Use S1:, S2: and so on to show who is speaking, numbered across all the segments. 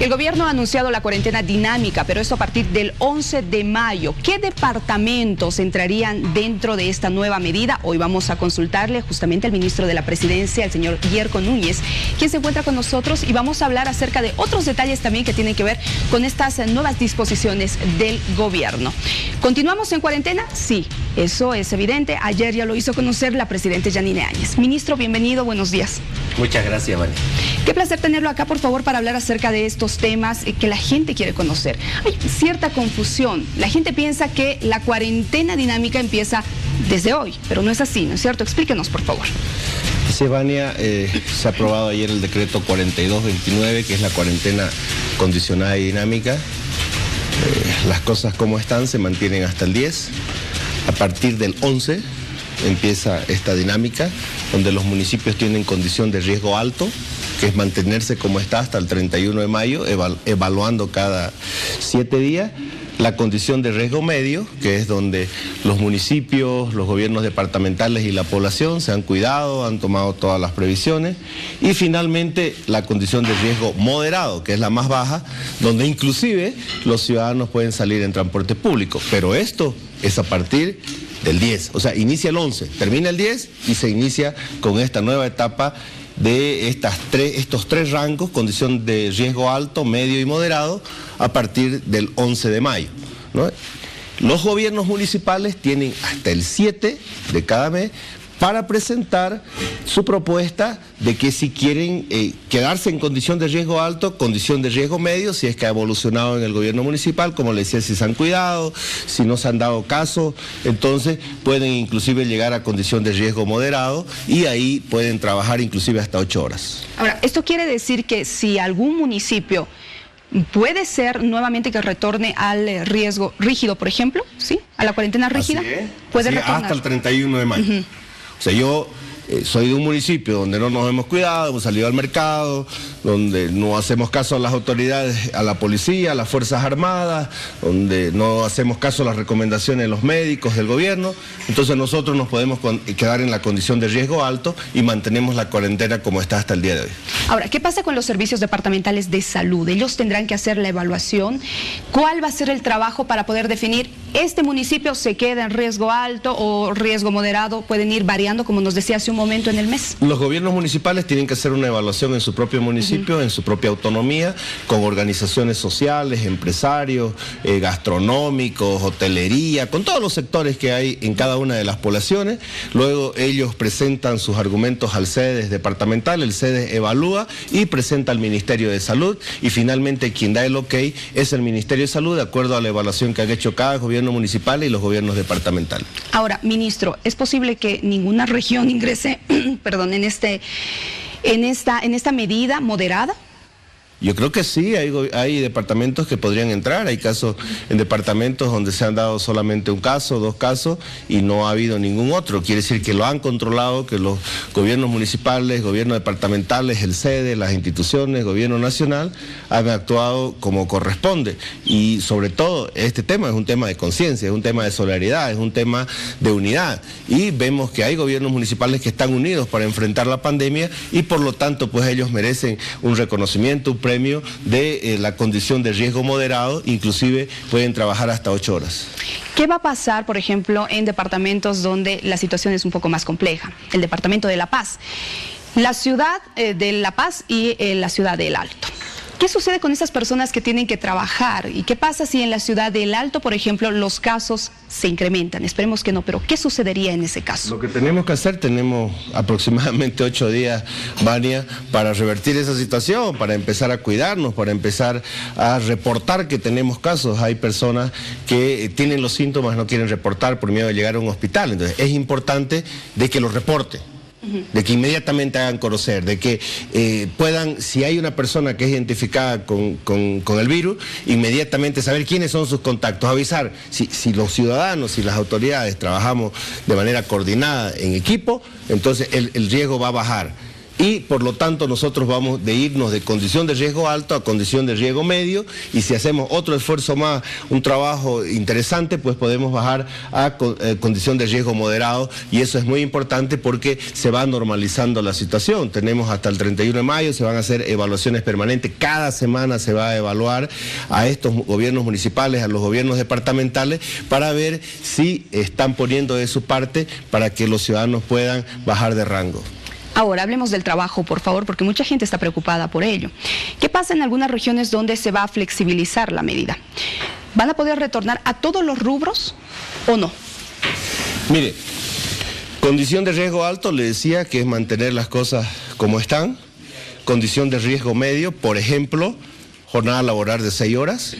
S1: El gobierno ha anunciado la cuarentena dinámica, pero esto a partir del 11 de mayo. ¿Qué departamentos entrarían dentro de esta nueva medida? Hoy vamos a consultarle justamente al ministro de la Presidencia, el señor Yerko Núñez, quien se encuentra con nosotros, y vamos a hablar acerca de otros detalles también que tienen que ver con estas nuevas disposiciones del gobierno. ¿Continuamos en cuarentena? Sí, eso es evidente. Ayer ya lo hizo conocer la presidenta Yanine Áñez. Ministro, bienvenido, buenos días.
S2: Muchas gracias, Vani.
S1: Qué placer tenerlo acá, por favor, para hablar acerca de estos temas que la gente quiere conocer. Hay cierta confusión. La gente piensa que la cuarentena dinámica empieza desde hoy, pero no es así, ¿no es cierto? Explíquenos, por favor.
S2: Sí, Vania, se ha aprobado ayer el decreto 4229, que es la cuarentena condicionada y dinámica. Las cosas como están se mantienen hasta el 10. A partir del 11 empieza esta dinámica, donde los municipios tienen condición de riesgo alto, que es mantenerse como está hasta el 31 de mayo, evaluando cada 7 días. La condición de riesgo medio, que es donde los municipios, los gobiernos departamentales y la población se han cuidado, han tomado todas las previsiones. Y finalmente la condición de riesgo moderado, que es la más baja, donde inclusive los ciudadanos pueden salir en transporte público. Pero esto es a partir del 10, o sea, inicia el 11, termina el 10 y se inicia con esta nueva etapa de estos tres rangos, condición de riesgo alto, medio y moderado, a partir del 11 de mayo, ¿no? Los gobiernos municipales tienen hasta el 7 de cada mes para presentar su propuesta de que si quieren quedarse en condición de riesgo alto, condición de riesgo medio, si es que ha evolucionado en el gobierno municipal, como le decía, si se han cuidado, si no se han dado caso, entonces pueden inclusive llegar a condición de riesgo moderado y ahí pueden trabajar inclusive hasta 8 horas.
S1: Ahora, esto quiere decir que si algún municipio puede ser nuevamente que retorne al riesgo rígido, por ejemplo, ¿sí? A la cuarentena rígida, puede retornar
S2: hasta el 31 de mayo. O sea, yo soy de un municipio donde no nos hemos cuidado, hemos salido al mercado, donde no hacemos caso a las autoridades, a la policía, a las Fuerzas Armadas, donde no hacemos caso a las recomendaciones de los médicos, del gobierno. Entonces nosotros nos podemos quedar en la condición de riesgo alto y mantenemos la cuarentena como está hasta el día de hoy.
S1: Ahora, ¿qué pasa con los servicios departamentales de salud? Ellos tendrán que hacer la evaluación. ¿Cuál va a ser el trabajo para poder definir este municipio se queda en riesgo alto o riesgo moderado? Pueden ir variando, como nos decía hace un momento, en el mes.
S2: Los gobiernos municipales tienen que hacer una evaluación en su propio municipio, en su propia autonomía, con organizaciones sociales, empresarios, gastronómicos, hotelería, con todos los sectores que hay en cada una de las poblaciones. Luego ellos presentan sus argumentos al SEDES departamental, el SEDES evalúa y presenta al Ministerio de Salud, y finalmente quien da el ok es el Ministerio de Salud, de acuerdo a la evaluación que han hecho cada gobierno municipal y los gobiernos departamentales.
S1: Ahora, ministro, ¿es posible que ninguna región ingrese perdón, en esta medida moderada?
S2: Yo creo que sí, hay departamentos que podrían entrar, hay casos en departamentos donde se han dado solamente un caso, 2 casos y no ha habido ningún otro. Quiere decir que lo han controlado, que los gobiernos municipales, gobiernos departamentales, el SEDES, las instituciones, gobierno nacional han actuado como corresponde. Y sobre todo este tema es un tema de conciencia, es un tema de solidaridad, es un tema de unidad. Y vemos que hay gobiernos municipales que están unidos para enfrentar la pandemia y por lo tanto pues ellos merecen un reconocimiento, un premio de la condición de riesgo moderado, inclusive pueden trabajar hasta 8 horas.
S1: ¿Qué va a pasar, por ejemplo, en departamentos donde la situación es un poco más compleja? El departamento de La Paz, la ciudad de La Paz y la ciudad del Alto. ¿Qué sucede con esas personas que tienen que trabajar? ¿Y qué pasa si en la ciudad del Alto, por ejemplo, los casos se incrementan? Esperemos que no, pero ¿qué sucedería en ese caso?
S2: Lo que tenemos que hacer, tenemos aproximadamente 8 días, Vania, para revertir esa situación, para empezar a cuidarnos, para empezar a reportar que tenemos casos. Hay personas que tienen los síntomas, no quieren reportar por miedo de llegar a un hospital. Entonces es importante de que lo reporten, de que inmediatamente hagan conocer, de que puedan, si hay una persona que es identificada con el virus, inmediatamente saber quiénes son sus contactos, avisar. Si los ciudadanos y las autoridades trabajamos de manera coordinada en equipo, entonces el riesgo va a bajar. Y por lo tanto nosotros vamos de irnos de condición de riesgo alto a condición de riesgo medio, y si hacemos otro esfuerzo más, un trabajo interesante, pues podemos bajar a condición de riesgo moderado, y eso es muy importante porque se va normalizando la situación. Tenemos hasta el 31 de mayo, se van a hacer evaluaciones permanentes, cada semana se va a evaluar a estos gobiernos municipales, a los gobiernos departamentales, para ver si están poniendo de su parte para que los ciudadanos puedan bajar de rango.
S1: Ahora, hablemos del trabajo, por favor, porque mucha gente está preocupada por ello. ¿Qué pasa en algunas regiones donde se va a flexibilizar la medida? ¿Van a poder retornar a todos los rubros o no?
S2: Mire, condición de riesgo alto, le decía que es mantener las cosas como están. Condición de riesgo medio, por ejemplo, jornada laboral de 6 horas.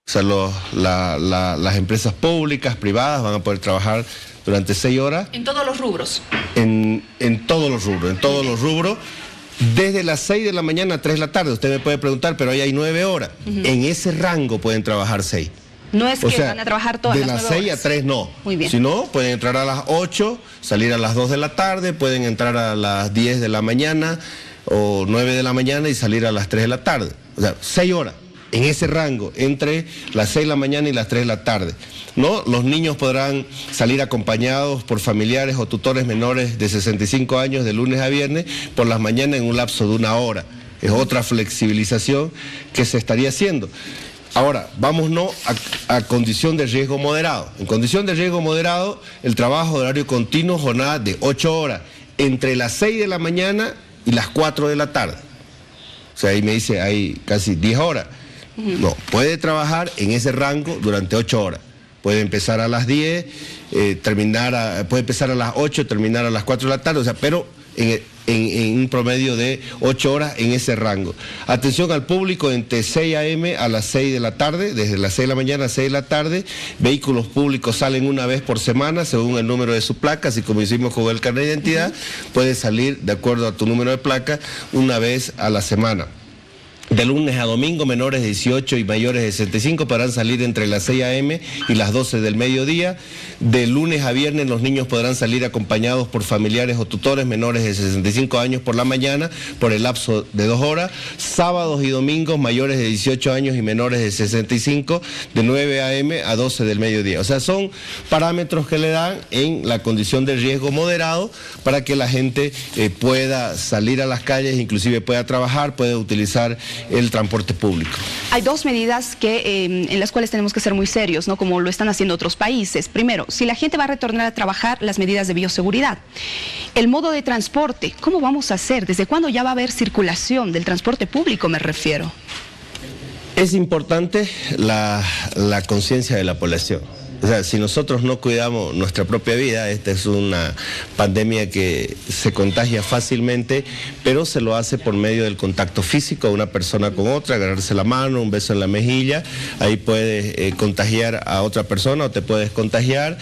S2: O sea, las empresas públicas, privadas, van a poder trabajar durante 6 horas.
S1: ¿En todos los rubros?
S2: En todos los rubros, desde las 6 de la mañana a 3 de la tarde. Usted me puede preguntar, pero ahí hay 9 horas. En ese rango pueden trabajar 6.
S1: No es que van a trabajar todas las 9 horas.
S2: De las 6 a 3 no.
S1: Muy bien.
S2: Si no, pueden entrar a las 8, salir a las 2 de la tarde, pueden entrar a las 10 de la mañana o 9 de la mañana y salir a las 3 de la tarde. O sea, 6 horas. En ese rango, entre las 6 de la mañana y las 3 de la tarde. ¿No? Los niños podrán salir acompañados por familiares o tutores menores de 65 años de lunes a viernes por las mañanas en un lapso de 1 hora. Es otra flexibilización que se estaría haciendo. Ahora, vámonos a condición de riesgo moderado. En condición de riesgo moderado, el trabajo de horario continuo, jornada de 8 horas, entre las 6 de la mañana y las 4 de la tarde. O sea, ahí me dice, hay casi 10 horas. No, puede trabajar en ese rango durante 8 horas. Puede empezar a las 10, puede empezar a las 8, terminar a las 4 de la tarde, o sea, pero en un promedio de 8 horas en ese rango. Atención al público, entre 6 a.m. a las 6 de la tarde, desde las 6 de la mañana a 6 de la tarde, vehículos públicos salen una vez por semana según el número de su placa, así como hicimos con el carnet de identidad, puede salir de acuerdo a tu número de placa una vez a la semana. De lunes a domingo, menores de 18 y mayores de 65 podrán salir entre las 6 a.m. y las 12 del mediodía. De lunes a viernes los niños podrán salir acompañados por familiares o tutores menores de 65 años por la mañana por el lapso de 2 horas. Sábados y domingos, mayores de 18 años y menores de 65 de 9 a.m. a 12 del mediodía. O sea, son parámetros que le dan en la condición de riesgo moderado para que la gente pueda salir a las calles, inclusive pueda trabajar, pueda utilizar el transporte público.
S1: Hay dos medidas en las cuales tenemos que ser muy serios, ¿no? Como lo están haciendo otros países. Primero, si la gente va a retornar a trabajar, las medidas de bioseguridad. El modo de transporte, ¿cómo vamos a hacer? ¿Desde cuándo ya va a haber circulación del transporte público, me refiero?
S2: Es importante la conciencia de la población. O sea, si nosotros no cuidamos nuestra propia vida, esta es una pandemia que se contagia fácilmente, pero se lo hace por medio del contacto físico de una persona con otra, agarrarse la mano, un beso en la mejilla, ahí puedes contagiar a otra persona o te puedes contagiar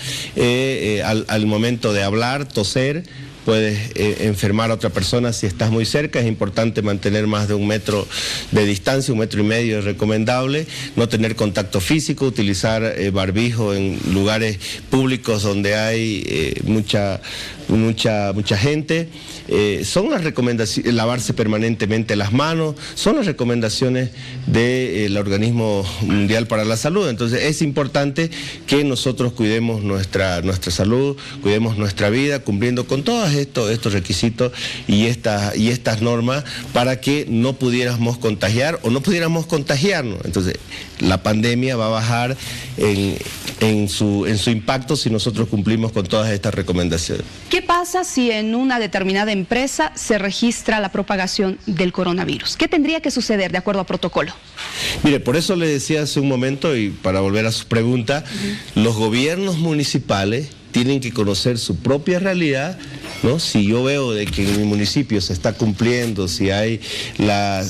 S2: al momento de hablar, toser. Puedes enfermar a otra persona si estás muy cerca. Es importante mantener más de 1 metro de distancia, 1,5 metros es recomendable. No tener contacto físico, utilizar barbijo en lugares públicos donde hay mucha gente. Son las recomendaciones, lavarse permanentemente las manos, son las recomendaciones del Organismo Mundial para la Salud. Entonces es importante que nosotros cuidemos nuestra salud, cuidemos nuestra vida, cumpliendo con todos estos requisitos y estas normas para que no pudiéramos contagiar o no pudiéramos contagiarnos. Entonces la pandemia va a bajar en su impacto si nosotros cumplimos con todas estas recomendaciones.
S1: ¿Qué pasa si en una determinada empresa se registra la propagación del coronavirus? ¿Qué tendría que suceder de acuerdo a protocolo?
S2: Mire, por eso le decía hace un momento, y para volver a su pregunta, los gobiernos municipales tienen que conocer su propia realidad, ¿no? Si yo veo de que en mi municipio se está cumpliendo, si hay la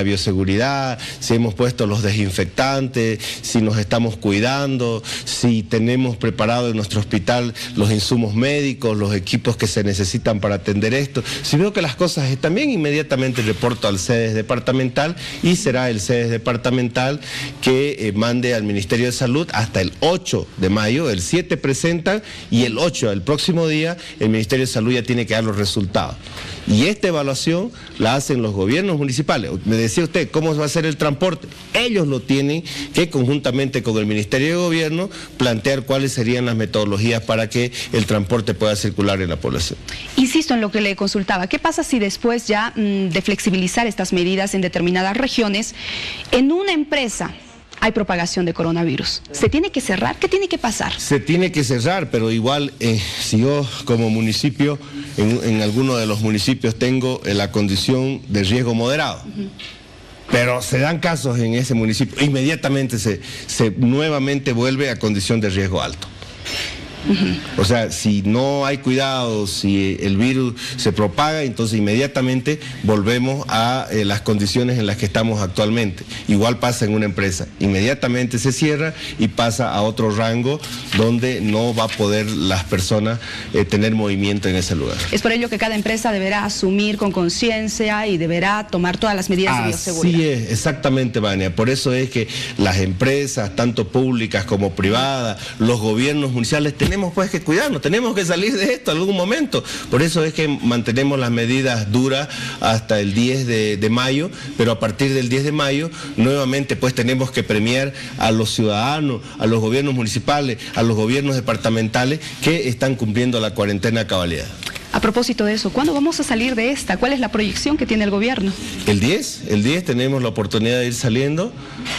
S2: bioseguridad, si hemos puesto los desinfectantes, si nos estamos cuidando, si tenemos preparado en nuestro hospital los insumos médicos, los equipos que se necesitan para atender esto. Si veo que las cosas están bien, inmediatamente reporto al CEDES departamental y será el CEDES departamental que mande al Ministerio de Salud hasta el 8 de mayo, el 7 presentan y el 8, el próximo día, el Ministerio Ministerio de Salud ya tiene que dar los resultados. Y esta evaluación la hacen los gobiernos municipales. Me decía usted, ¿cómo va a ser el transporte? Ellos lo tienen que, conjuntamente con el Ministerio de Gobierno, plantear cuáles serían las metodologías para que el transporte pueda circular en la población.
S1: Insisto en lo que le consultaba. ¿Qué pasa si después ya de flexibilizar estas medidas en determinadas regiones, en una empresa hay propagación de coronavirus? ¿Se tiene que cerrar? ¿Qué tiene que pasar?
S2: Se tiene que cerrar, pero igual si yo como municipio, en alguno de los municipios tengo la condición de riesgo moderado, pero se dan casos en ese municipio, inmediatamente se nuevamente vuelve a condición de riesgo alto. O sea, si no hay cuidado, si el virus se propaga, entonces inmediatamente volvemos a las condiciones en las que estamos actualmente. Igual pasa en una empresa, inmediatamente se cierra y pasa a otro rango donde no va a poder las personas tener movimiento en ese lugar. Es por ello que cada empresa deberá asumir con conciencia y deberá tomar todas las medidas de bioseguridad. Así es, exactamente, Vania. Por eso es que las empresas, tanto públicas como privadas, los gobiernos municipales, tenemos pues que cuidarnos, tenemos que salir de esto en algún momento. Por eso es que mantenemos las medidas duras hasta el 10 de mayo, pero a partir del 10 de mayo nuevamente pues tenemos que premiar a los ciudadanos, a los gobiernos municipales, a los gobiernos departamentales que están cumpliendo la cuarentena a cabalidad. A propósito de eso, ¿cuándo vamos a salir de esta? ¿Cuál es la proyección que tiene el gobierno? El 10 tenemos la oportunidad de ir saliendo.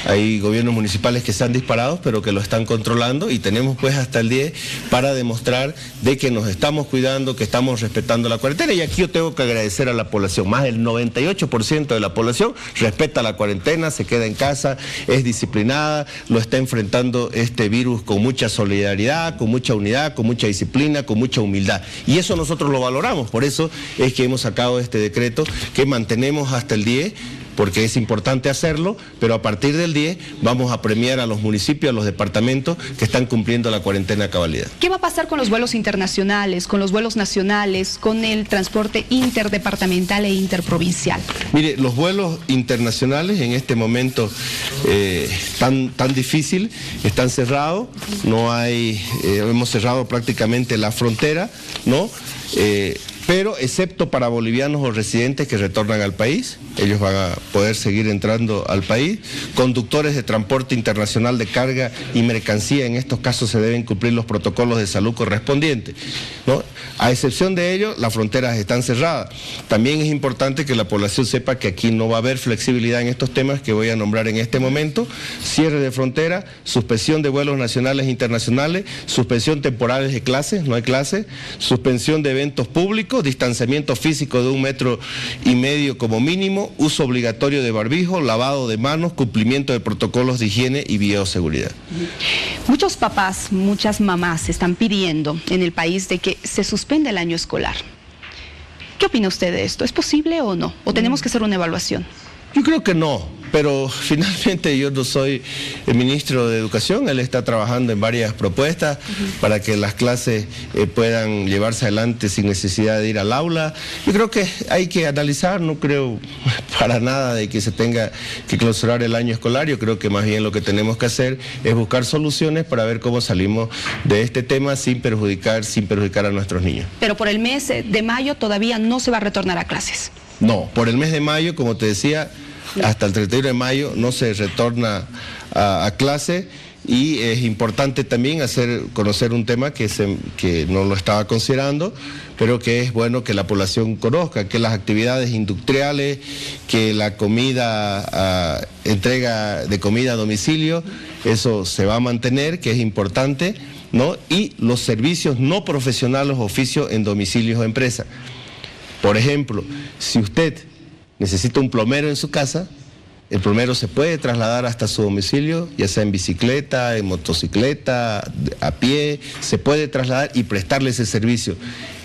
S2: Hay gobiernos municipales que están disparados, pero que lo están controlando, y tenemos pues hasta el 10 para demostrar de que nos estamos cuidando, que estamos respetando la cuarentena. Y aquí yo tengo que agradecer a la población. Más del 98% de la población respeta la cuarentena, se queda en casa, es disciplinada, lo está enfrentando este virus con mucha solidaridad, con mucha unidad, con mucha disciplina, con mucha humildad. Y eso nosotros lo valoramos, por eso es que hemos sacado este decreto que mantenemos hasta el 10, porque es importante hacerlo, pero a partir del 10 vamos a premiar a los municipios, a los departamentos que están cumpliendo la cuarentena a cabalidad. ¿Qué va a pasar con los vuelos internacionales, con los vuelos nacionales, con el transporte interdepartamental e interprovincial? Mire, los vuelos internacionales en este momento tan difícil, están cerrados, no hay, hemos cerrado prácticamente la frontera, ¿no? Pero excepto para bolivianos o residentes que retornan al país, ellos van a poder seguir entrando al país. Conductores de transporte internacional de carga y mercancía, en estos casos se deben cumplir los protocolos de salud correspondientes, ¿no? A excepción de ello, las fronteras están cerradas. También es importante que la población sepa que aquí no va a haber flexibilidad en estos temas que voy a nombrar en este momento. Cierre de frontera, suspensión de vuelos nacionales e internacionales, suspensión temporales de clases, no hay clases, suspensión de eventos públicos, distanciamiento físico de 1,5 metros como mínimo, uso obligatorio de barbijo, lavado de manos, cumplimiento de protocolos de higiene y bioseguridad. Muchos papás, muchas mamás están pidiendo en el país de que se suspenda el año escolar. ¿Qué opina usted de esto? ¿Es posible o no? ¿O tenemos que hacer una evaluación? Yo creo que no, pero finalmente yo no soy el ministro de Educación, él está trabajando en varias propuestas para que las clases puedan llevarse adelante sin necesidad de ir al aula. Yo creo que hay que analizar, no creo para nada de que se tenga que clausurar el año escolar. Yo creo que más bien lo que tenemos que hacer es buscar soluciones para ver cómo salimos de este tema sin perjudicar a nuestros niños. Pero por el mes de mayo todavía no se va a retornar a clases. No, por el mes de mayo, como te decía, hasta el 31 de mayo no se retorna a clase, y es importante también conocer un tema que no lo estaba considerando, pero que es bueno que la población conozca, que las actividades industriales, que la comida, entrega de comida a domicilio, eso se va a mantener, que es importante, ¿no? Y los servicios no profesionales, oficios en domicilios o empresas. Por ejemplo, si usted necesita un plomero en su casa, el plomero se puede trasladar hasta su domicilio, ya sea en bicicleta, en motocicleta, a pie, se puede trasladar y prestarle ese servicio.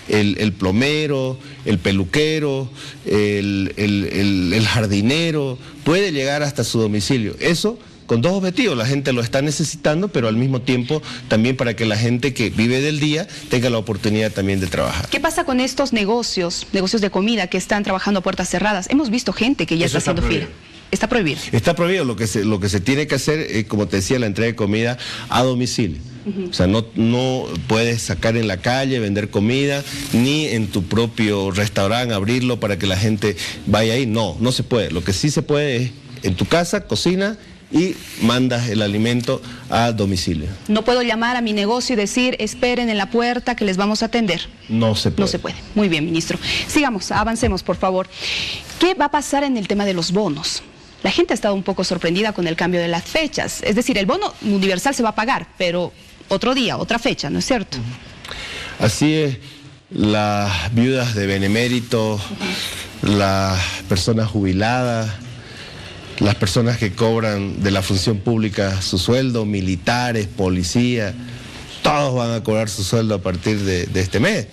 S2: El plomero, el peluquero, el jardinero, puede llegar hasta su domicilio. Eso con dos objetivos: la gente lo está necesitando, pero al mismo tiempo también para que la gente que vive del día tenga la oportunidad también de trabajar. ¿Qué pasa con estos negocios de comida que están trabajando a puertas cerradas? Hemos visto gente que ya está haciendo fila. ¿Está prohibido? Está prohibido. Lo que se tiene que hacer es, como te decía, la entrega de comida a domicilio. O sea, no puedes sacar en la calle, vender comida, ni en tu propio restaurante abrirlo para que la gente vaya ahí. No se puede. Lo que sí se puede es en tu casa, cocina y mandas el alimento a domicilio.
S1: No puedo llamar a mi negocio y decir, esperen en la puerta que les vamos a atender.
S2: No se puede.
S1: No se puede. Muy bien, ministro. Sigamos, avancemos, por favor. ¿Qué va a pasar en el tema de los bonos? La gente ha estado un poco sorprendida con el cambio de las fechas. Es decir, el bono universal se va a pagar, pero otro día, otra fecha, ¿no es cierto?
S2: Así es. Las viudas de benemérito, las personas jubiladas, las personas que cobran de la función pública su sueldo, militares, policías, todos van a cobrar su sueldo a partir de este mes.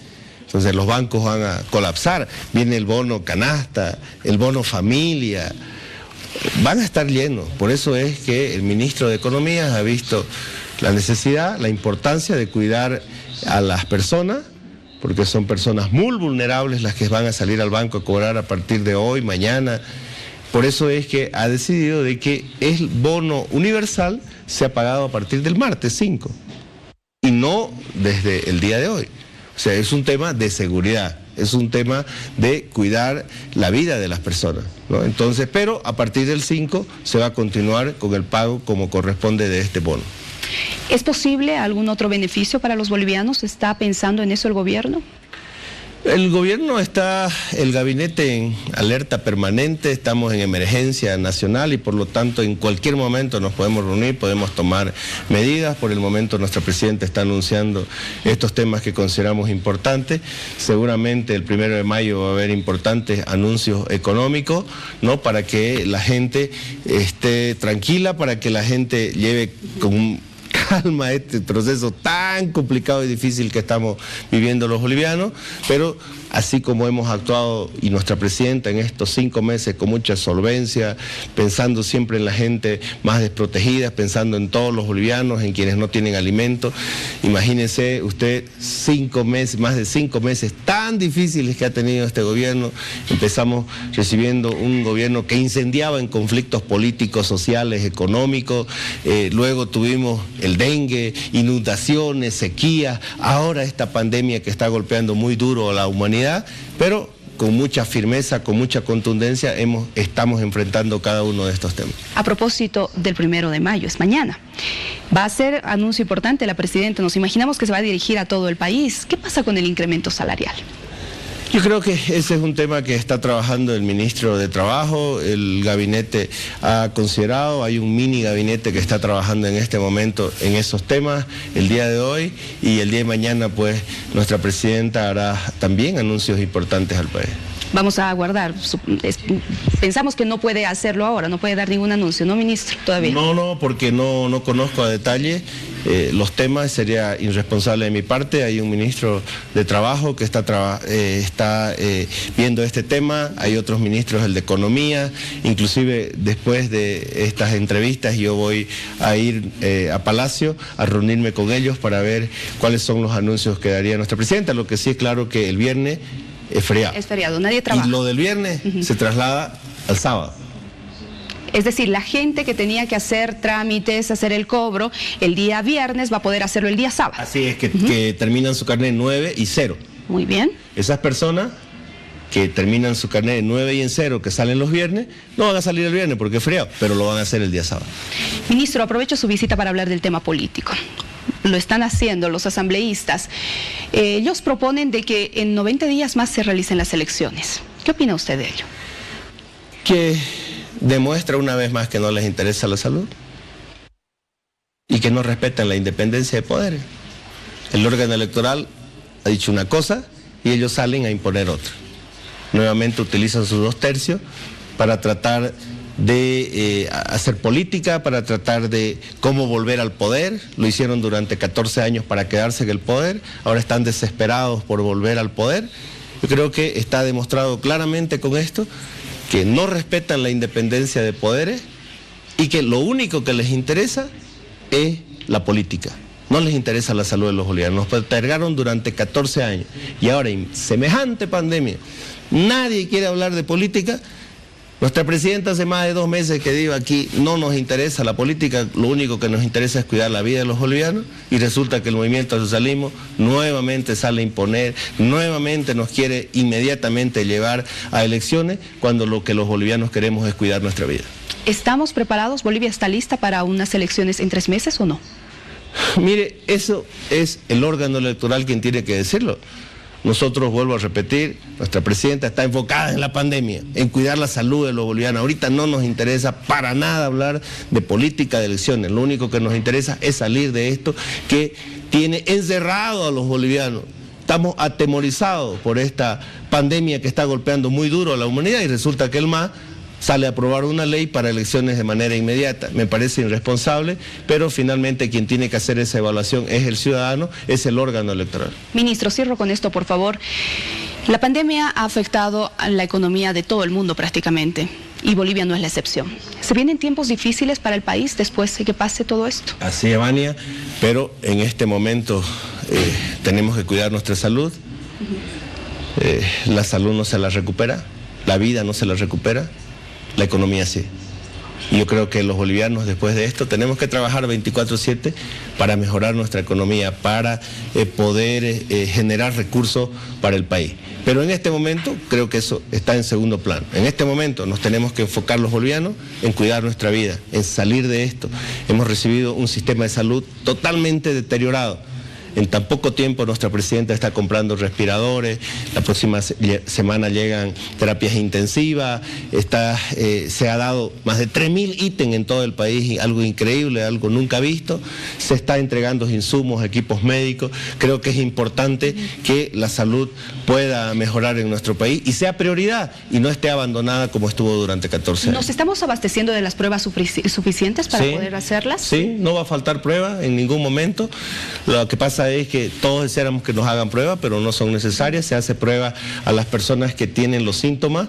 S2: Entonces los bancos van a colapsar. Viene el bono canasta, el bono familia. Van a estar llenos. Por eso es que el ministro de Economía ha visto la necesidad, la importancia de cuidar a las personas, porque son personas muy vulnerables las que van a salir al banco a cobrar a partir de hoy, mañana. Por eso es que ha decidido de que el bono universal se ha pagado a partir del martes 5 y no desde el día de hoy. O sea, es un tema de seguridad, es un tema de cuidar la vida de las personas, ¿no? Entonces, pero a partir del 5 se va a continuar con el pago como corresponde de este bono.
S1: ¿Es posible algún otro beneficio para los bolivianos? ¿Está pensando en eso el gobierno?
S2: El gobierno está, el gabinete en alerta permanente, estamos en emergencia nacional y por lo tanto en cualquier momento nos podemos reunir, podemos tomar medidas. Por el momento nuestra presidenta está anunciando estos temas que consideramos importantes. Seguramente el 1 de mayo va a haber importantes anuncios económicos, ¿no? Para que la gente esté tranquila, para que la gente lleve con calma este proceso tan complicado y difícil que estamos viviendo los bolivianos, pero así como hemos actuado y nuestra presidenta en estos 5 meses con mucha solvencia, pensando siempre en la gente más desprotegida, pensando en todos los bolivianos, en quienes no tienen alimento. Imagínense usted 5 meses, más de 5 meses tan difíciles que ha tenido este gobierno. Empezamos recibiendo un gobierno que incendiaba en conflictos políticos, sociales, económicos, luego tuvimos el dengue, inundaciones, sequías, ahora esta pandemia que está golpeando muy duro a la humanidad, pero con mucha firmeza, con mucha contundencia estamos enfrentando cada uno de estos temas.
S1: A propósito del 1 de mayo, es mañana. Va a ser anuncio importante la presidenta, nos imaginamos que se va a dirigir a todo el país. ¿Qué pasa con el incremento salarial?
S2: Yo creo que ese es un tema que está trabajando el ministro de Trabajo, el gabinete ha considerado, hay un mini gabinete que está trabajando en este momento en esos temas el día de hoy y el día de mañana pues nuestra presidenta hará también anuncios importantes al país.
S1: Vamos a aguardar. Pensamos que no puede hacerlo ahora, no puede dar ningún anuncio, ¿no, ministro? Todavía.
S2: No, porque no conozco a detalle los temas, sería irresponsable de mi parte. Hay un ministro de Trabajo que está viendo este tema, hay otros ministros, el de Economía, inclusive después de estas entrevistas yo voy a ir a Palacio a reunirme con ellos para ver cuáles son los anuncios que daría nuestra presidenta. Lo que sí es claro que el viernes es feriado.
S1: Es feriado, nadie trabaja.
S2: Y lo del viernes se traslada al sábado.
S1: Es decir, la gente que tenía que hacer trámites, hacer el cobro, el día viernes va a poder hacerlo el día sábado.
S2: Así es, que terminan su carnet 9 y 0.
S1: Muy bien.
S2: Esas personas que terminan su carnet en 9 y en 0, que salen los viernes, no van a salir el viernes porque es feriado, pero lo van a hacer el día sábado.
S1: Ministro, aprovecho su visita para hablar del tema político. Lo están haciendo los asambleístas. Ellos proponen de que en 90 días más se realicen las elecciones. ¿Qué opina usted de ello?
S2: Que demuestra una vez más que no les interesa la salud y que no respetan la independencia de poderes. El órgano electoral ha dicho una cosa y ellos salen a imponer otra. Nuevamente utilizan sus 2/3 para tratar de hacer política, para tratar de cómo volver al poder. Lo hicieron durante 14 años para quedarse en el poder, ahora están desesperados por volver al poder. Yo creo que está demostrado claramente con esto que no respetan la independencia de poderes y que lo único que les interesa es la política. No les interesa la salud de los bolivianos. Nos postergaron durante 14 años y ahora en semejante pandemia nadie quiere hablar de política. Nuestra presidenta hace más de 2 meses que digo aquí, no nos interesa la política, lo único que nos interesa es cuidar la vida de los bolivianos, y resulta que el movimiento al socialismo nuevamente sale a imponer, nuevamente nos quiere inmediatamente llevar a elecciones, cuando lo que los bolivianos queremos es cuidar nuestra vida.
S1: ¿Estamos preparados? ¿Bolivia está lista para unas elecciones en 3 meses o no?
S2: Mire, eso es el órgano electoral quien tiene que decirlo. Nosotros, vuelvo a repetir, nuestra presidenta está enfocada en la pandemia, en cuidar la salud de los bolivianos. Ahorita no nos interesa para nada hablar de política de elecciones. Lo único que nos interesa es salir de esto que tiene encerrado a los bolivianos. Estamos atemorizados por esta pandemia que está golpeando muy duro a la humanidad, y resulta que el MAS sale a aprobar una ley para elecciones de manera inmediata. Me parece irresponsable, pero finalmente quien tiene que hacer esa evaluación es el ciudadano, es el órgano electoral.
S1: Ministro, cierro con esto, por favor. La pandemia ha afectado a la economía de todo el mundo prácticamente, y Bolivia no es la excepción. ¿Se vienen tiempos difíciles para el país después de que pase todo esto?
S2: Así es, Vania, pero en este momento tenemos que cuidar nuestra salud. La salud no se la recupera, la vida no se la recupera, la economía sí. Y yo creo que los bolivianos, después de esto, tenemos que trabajar 24/7 para mejorar nuestra economía, para poder generar recursos para el país. Pero en este momento creo que eso está en segundo plano. En este momento nos tenemos que enfocar los bolivianos en cuidar nuestra vida, en salir de esto. Hemos recibido un sistema de salud totalmente deteriorado. En tan poco tiempo nuestra presidenta está comprando respiradores, la próxima semana llegan terapias intensivas, se ha dado más de 3.000 ítems en todo el país, algo increíble, algo nunca visto. Se está entregando insumos, equipos médicos. Creo que es importante que la salud pueda mejorar en nuestro país y sea prioridad y no esté abandonada como estuvo durante 14 años.
S1: ¿Nos estamos abasteciendo de las pruebas suficientes para poder hacerlas?
S2: Sí, no va a faltar pruebas en ningún momento. Lo que pasa es que todos deseáramos que nos hagan pruebas, pero no son necesarias. Se hace prueba a las personas que tienen los síntomas,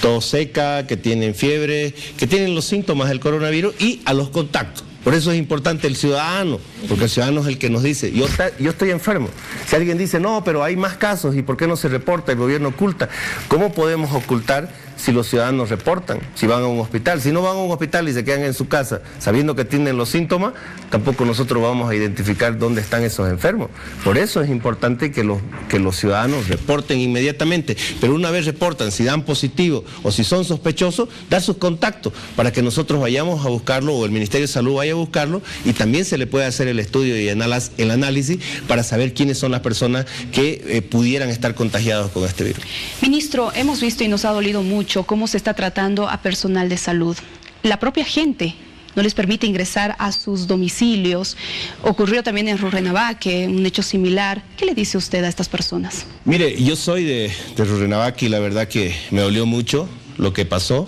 S2: tos seca, que tienen fiebre, que tienen los síntomas del coronavirus, y a los contactos. Por eso es importante el ciudadano, porque el ciudadano es el que nos dice, yo estoy enfermo. Si alguien dice, no, pero hay más casos, ¿y por qué no se reporta? El gobierno oculta. ¿Cómo podemos ocultar si los ciudadanos reportan, si van a un hospital? Si no van a un hospital y se quedan en su casa sabiendo que tienen los síntomas, tampoco nosotros vamos a identificar dónde están esos enfermos. Por eso es importante que los ciudadanos reporten inmediatamente, pero una vez reportan, si dan positivo o si son sospechosos, dar sus contactos para que nosotros vayamos a buscarlo, o el Ministerio de Salud vaya a buscarlo, y también se le puede hacer el estudio y el análisis para saber quiénes son las personas que pudieran estar contagiados con este virus.
S1: Ministro, hemos visto y nos ha dolido mucho cómo se está tratando a personal de salud. La propia gente no les permite ingresar a sus domicilios. Ocurrió también en Rurrenabaque un hecho similar. ¿Qué le dice usted a estas personas?
S2: Mire, yo soy de Rurrenabaque y la verdad que me dolió mucho lo que pasó.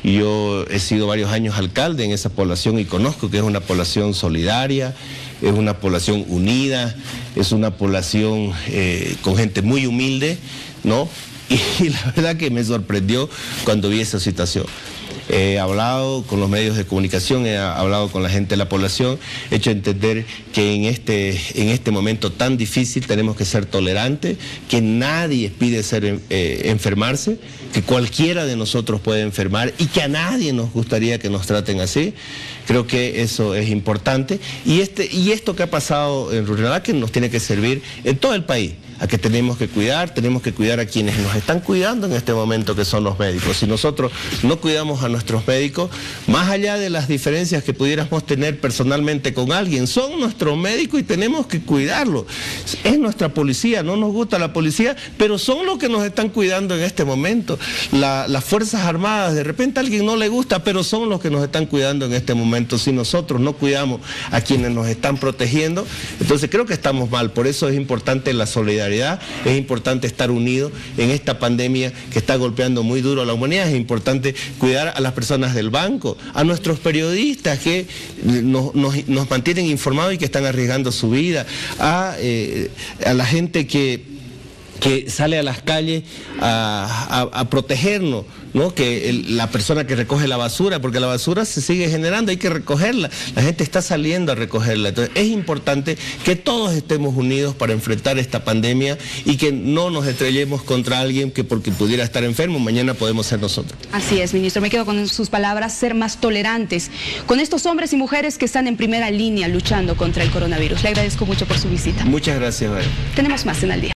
S2: Yo he sido varios años alcalde en esa población y conozco que es una población solidaria, es una población unida, es una población con gente muy humilde, ¿no? Y la verdad que me sorprendió cuando vi esa situación. He hablado con los medios de comunicación, he hablado con la gente de la población, he hecho entender que en este momento tan difícil tenemos que ser tolerantes, que nadie pide enfermarse, que cualquiera de nosotros puede enfermar y que a nadie nos gustaría que nos traten así. Creo que eso es importante, y esto que ha pasado en Rurrenabaque nos tiene que servir en todo el país, a que tenemos que cuidar a quienes nos están cuidando en este momento, que son los médicos. Si nosotros no cuidamos a nuestros médicos, más allá de las diferencias que pudiéramos tener personalmente con alguien, son nuestros médicos y tenemos que cuidarlos. Es nuestra policía, no nos gusta la policía, pero son los que nos están cuidando en este momento. Las Fuerzas Armadas, de repente a alguien no le gusta, pero son los que nos están cuidando en este momento. Si nosotros no cuidamos a quienes nos están protegiendo, entonces creo que estamos mal. Por eso es importante la solidaridad, es importante estar unidos en esta pandemia que está golpeando muy duro a la humanidad. Es importante cuidar a las personas del banco, a nuestros periodistas que nos mantienen informados y que están arriesgando su vida, a la gente que que sale a las calles a protegernos, ¿no? Que la persona que recoge la basura, porque la basura se sigue generando, hay que recogerla, la gente está saliendo a recogerla. Entonces es importante que todos estemos unidos para enfrentar esta pandemia y que no nos estrellemos contra alguien que porque pudiera estar enfermo, mañana podemos ser nosotros.
S1: Así es, ministro, me quedo con sus palabras, ser más tolerantes con estos hombres y mujeres que están en primera línea luchando contra el coronavirus. Le agradezco mucho por su visita.
S2: Muchas gracias, María.
S1: Tenemos más en Al Día.